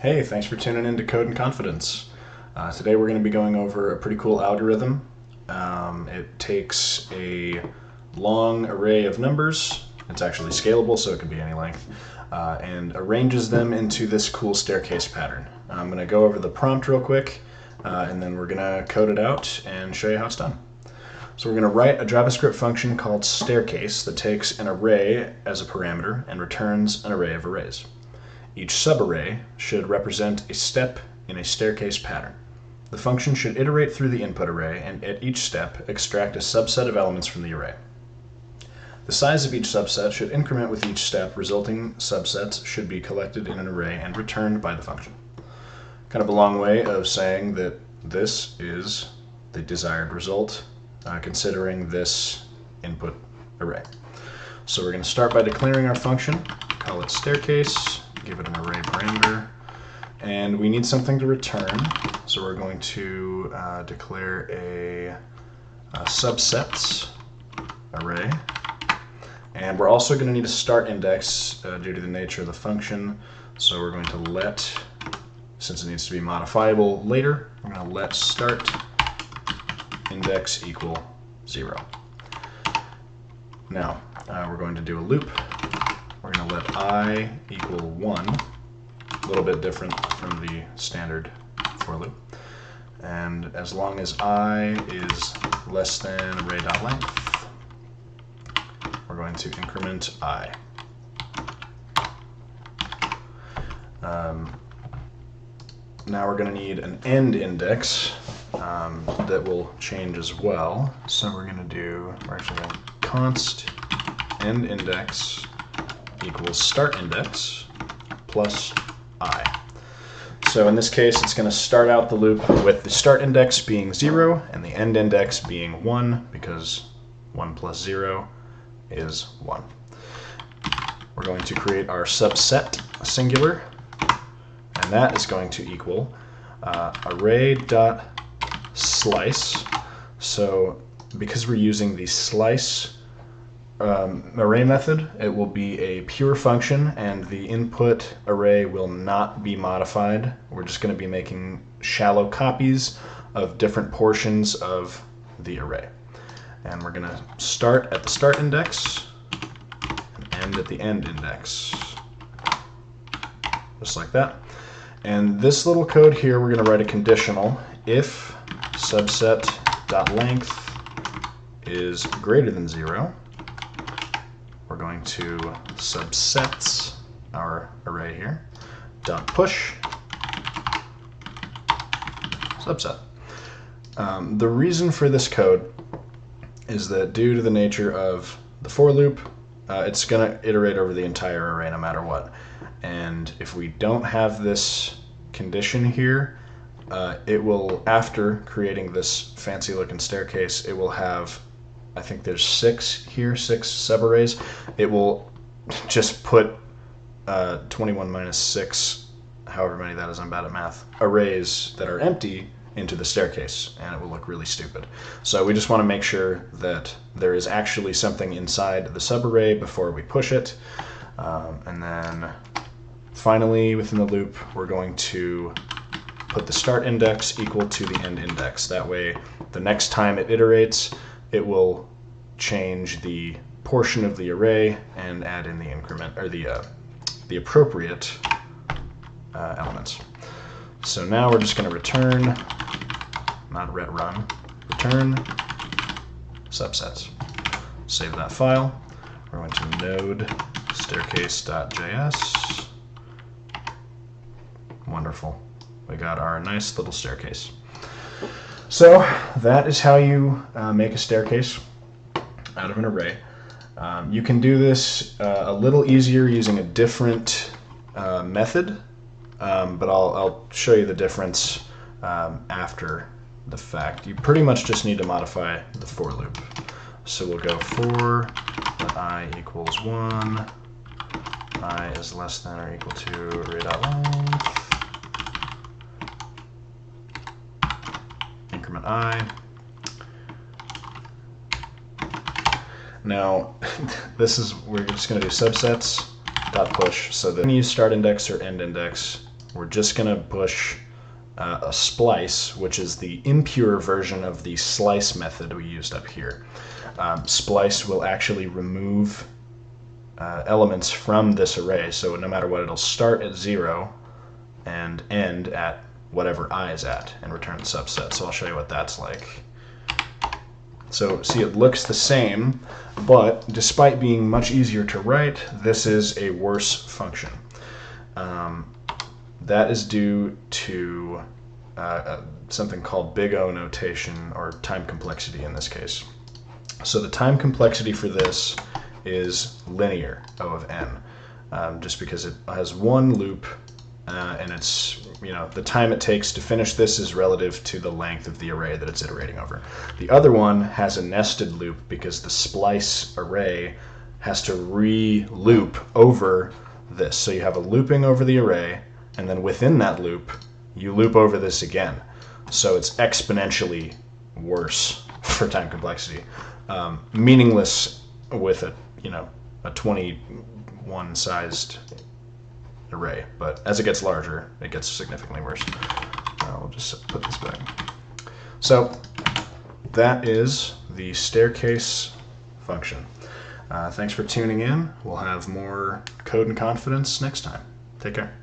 Hey, thanks for tuning in to Code and Confidence. Today we're going to be going over a pretty cool algorithm. It takes a long array of numbers, it's actually scalable so it can be any length, and arranges them into this cool staircase pattern. I'm going to go over the prompt real quick, and then we're going to code it out and show you how it's done. So we're going to write a JavaScript function called staircase that takes an array as a parameter and returns an array of arrays. Each subarray should represent a step in a staircase pattern. The function should iterate through the input array and at each step extract a subset of elements from the array. The size of each subset should increment with each step. Resulting subsets should be collected in an array and returned by the function. Kind of a long way of saying that this is the desired result considering this input array. So we're going to start by declaring our function, call it staircase, give it an array parameter, and we need something to return. So we're going to declare a subsets array, and we're also going to need a start index due to the nature of the function. So we're going to let, since it needs to be modifiable later, we're going to let start index equal 0. Now we're going to do a loop. We're going to let I equal 1, a little bit different from the standard for loop. And as long as I is less than array.length, we're going to increment I. Now we're going to need an end index that will change as well. So we're actually going to const end index equals start index plus I. So in this case, it's going to start out the loop with the start index being 0 and the end index being 1, because 1 plus 0 is 1. We're going to create our subset singular, and that is going to equal array.slice. So because we're using the slice array method, it will be a pure function and the input array will not be modified. We're just going to be making shallow copies of different portions of the array. And we're going to start at the start index and end at the end index. Just like that. And this little code here, we're going to write a conditional. If subset.length is greater than 0, we're going to subsets our array here, dot push subset. The reason for this code is that due to the nature of the for loop, it's going to iterate over the entire array no matter what. And if we don't have this condition here, it will, after creating this fancy looking staircase, it will have, I think there's 6 here, 6 subarrays. It will just put 21 minus 6, however many that is, I'm bad at math, arrays that are empty into the staircase, and it will look really stupid. So we just want to make sure that there is actually something inside the subarray before we push it. And then finally, within the loop, we're going to put the start index equal to the end index. That way, the next time it iterates, it will change the portion of the array and add in the increment, or the appropriate elements. So now we're just going to return, not run, return subsets. Save that file. We're going to node staircase.js. Wonderful. We got our nice little staircase. So that is how you make a staircase out of an array. You can do this a little easier using a different method, but I'll show you the difference after the fact. You pretty much just need to modify the for loop. So we'll go for let I equals 1, I is less than or equal to array.length, increment I. Now, we're just going to do subsets dot push. So that when you use start index or end index, we're just going to push a splice, which is the impure version of the slice method we used up here. Splice will actually remove elements from this array, so no matter what, it'll start at 0 and end at whatever I is at and return the subset. So I'll show you what that's like. So see, it looks the same, but despite being much easier to write, this is a worse function. That is due to something called big O notation, or time complexity in this case. So the time complexity for this is linear, O of n, just because it has one loop, and it's, the time it takes to finish this is relative to the length of the array that it's iterating over. The other one has a nested loop because the splice array has to re-loop over this. So you have a looping over the array, and then within that loop, you loop over this again. So it's exponentially worse for time complexity. Meaningless with a 21 sized array, but as it gets larger, it gets significantly worse. We'll just put this back. So that is the staircase function. Thanks for tuning in. We'll have more code and confidence next time. Take care.